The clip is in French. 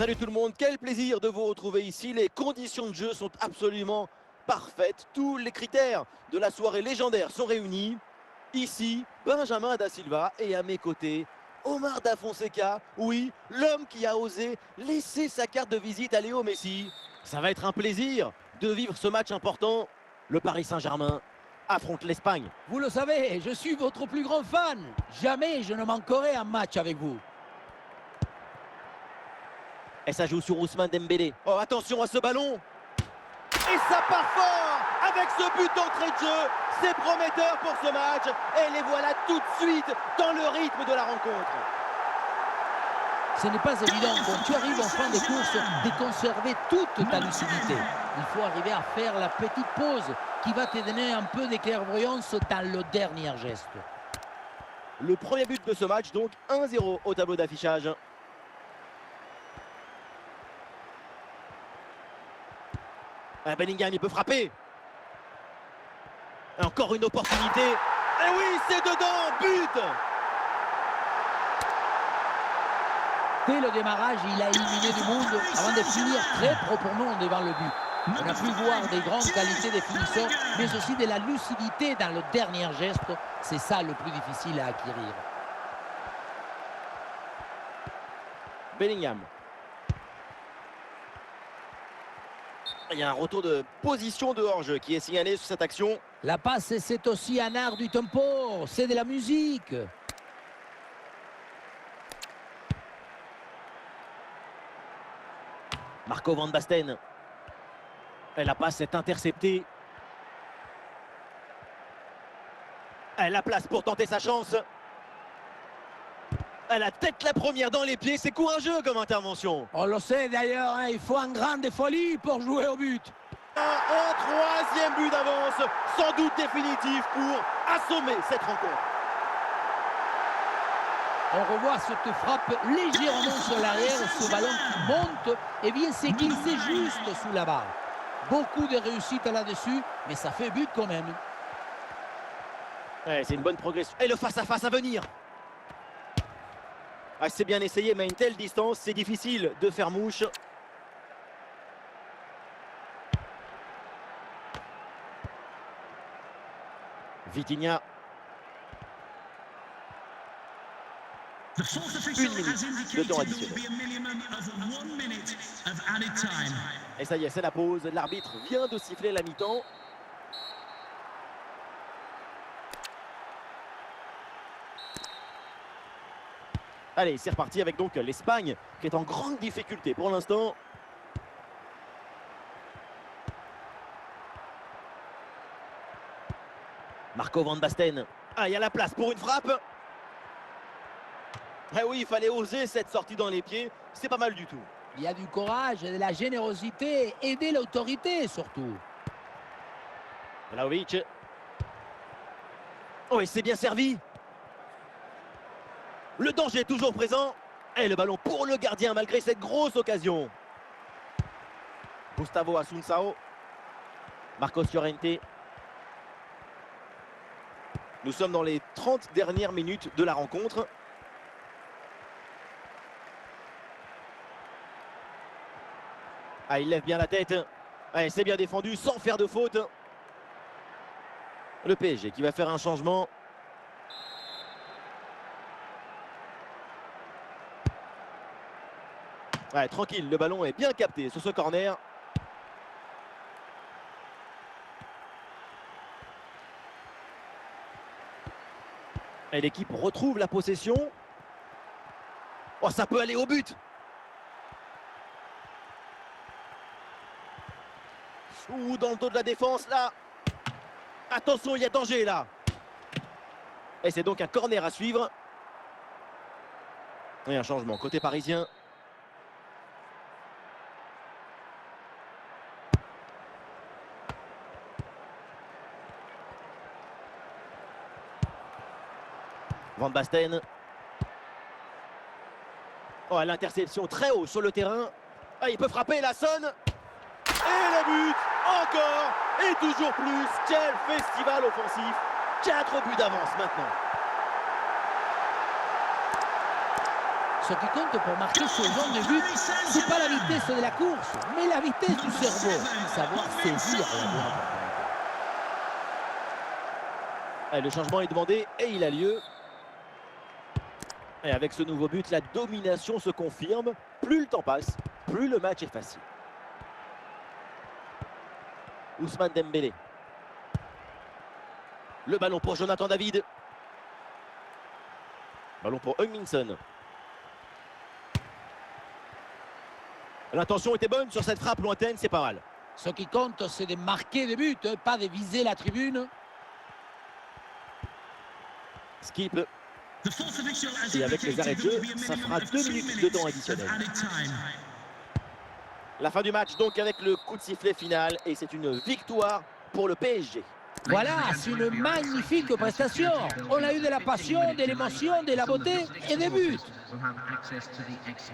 Salut tout le monde, quel plaisir de vous retrouver ici. Les conditions de jeu sont absolument parfaites. Tous les critères de la soirée légendaire sont réunis. Ici, Benjamin Da Silva et à mes côtés, Omar Da Fonseca. Oui, l'homme qui a osé laisser sa carte de visite à Léo Messi. Ça va être un plaisir de vivre ce match important. Le Paris Saint-Germain affronte l'Espagne. Vous le savez, je suis votre plus grand fan. Jamais je ne manquerai un match avec vous. Et ça joue sur Ousmane Dembélé. Oh, attention à ce ballon. Et ça part fort avec ce but d'entrée de jeu. C'est prometteur pour ce match. Et les voilà tout de suite dans le rythme de la rencontre. Ce n'est pas évident quand tu arrives en fin de course de conserver toute ta lucidité. Il faut arriver à faire la petite pause qui va te donner un peu d'éclairvoyance dans le dernier geste. Le premier but de ce match, donc 1-0 au tableau d'affichage. Bellingham, il peut frapper. Et encore une opportunité. Et oui, c'est dedans, but. Dès le démarrage, il a éliminé du monde avant de finir très proprement devant le but. On a pu voir des grandes qualités des finisseurs, mais aussi de la lucidité dans le dernier geste. C'est ça le plus difficile à acquérir. Bellingham. Il y a un retour de position de hors-jeu qui est signalé sur cette action. La passe, c'est aussi un art du tempo, c'est de la musique. Marco Van Basten. Et la passe est interceptée. Et la place pour tenter sa chance. Elle a tête la première dans les pieds, c'est courageux comme intervention. On le sait d'ailleurs, hein, il faut un grain de folie pour jouer au but. Un troisième but d'avance, sans doute définitif pour assommer cette rencontre. On revoit cette frappe légèrement sur l'arrière, ce ballon qui monte, et bien c'est qu'il s'est juste sous la barre. Beaucoup de réussite là-dessus, mais ça fait but quand même. Ouais, c'est une bonne progression. Et le face-à-face à venir. Ah, c'est bien essayé, mais à une telle distance, c'est difficile de faire mouche. Vitinha. Une minute de temps additionnel. Et ça y est, c'est la pause. L'arbitre vient de siffler la mi-temps. Allez, c'est reparti avec donc l'Espagne qui est en grande difficulté pour l'instant. Marco Van Basten. Ah, il y a la place pour une frappe. Eh oui, il fallait oser cette sortie dans les pieds. C'est pas mal du tout. Il y a du courage, de la générosité et de l'autorité surtout. Vlahovic. Oh, et c'est bien servi. Le danger est toujours présent. Et le ballon pour le gardien malgré cette grosse occasion. Gustavo Assunção. Marcos Llorente. Nous sommes dans les 30 dernières minutes de la rencontre. Ah, il lève bien la tête. Ah, c'est bien défendu sans faire de faute. Le PSG qui va faire un changement. Ouais, tranquille, le ballon est bien capté sur ce corner. Et l'équipe retrouve la possession. Oh, ça peut aller au but. Ouh, dans le dos de la défense, là. Attention, il y a danger, là. Et c'est donc un corner à suivre. Et un changement côté parisien. Van Basten. Oh, l'interception très haut sur le terrain. Ah, il peut frapper, la sonne. Et le but, encore, et toujours plus. Quel festival offensif. 4 buts d'avance maintenant. Ce qui compte pour marquer ce genre de but, c'est pas la vitesse de la course, mais la vitesse du cerveau. Savoir saisir la bonne opportunité. Allez, le changement est demandé et il a lieu. Et avec ce nouveau but, la domination se confirme. Plus le temps passe, plus le match est facile. Ousmane Dembélé. Le ballon pour Jonathan David. Ballon pour Heung-min Son. L'intention était bonne sur cette frappe lointaine, c'est pas mal. Ce qui compte, c'est de marquer des buts, pas de viser la tribune. Skip. Et avec les arrêts de jeu, ça fera 2 minutes de temps additionnel. La fin du match donc avec le coup de sifflet final et c'est une victoire pour le PSG. Voilà, c'est une magnifique prestation. On a eu de la passion, de l'émotion, de la beauté et des buts.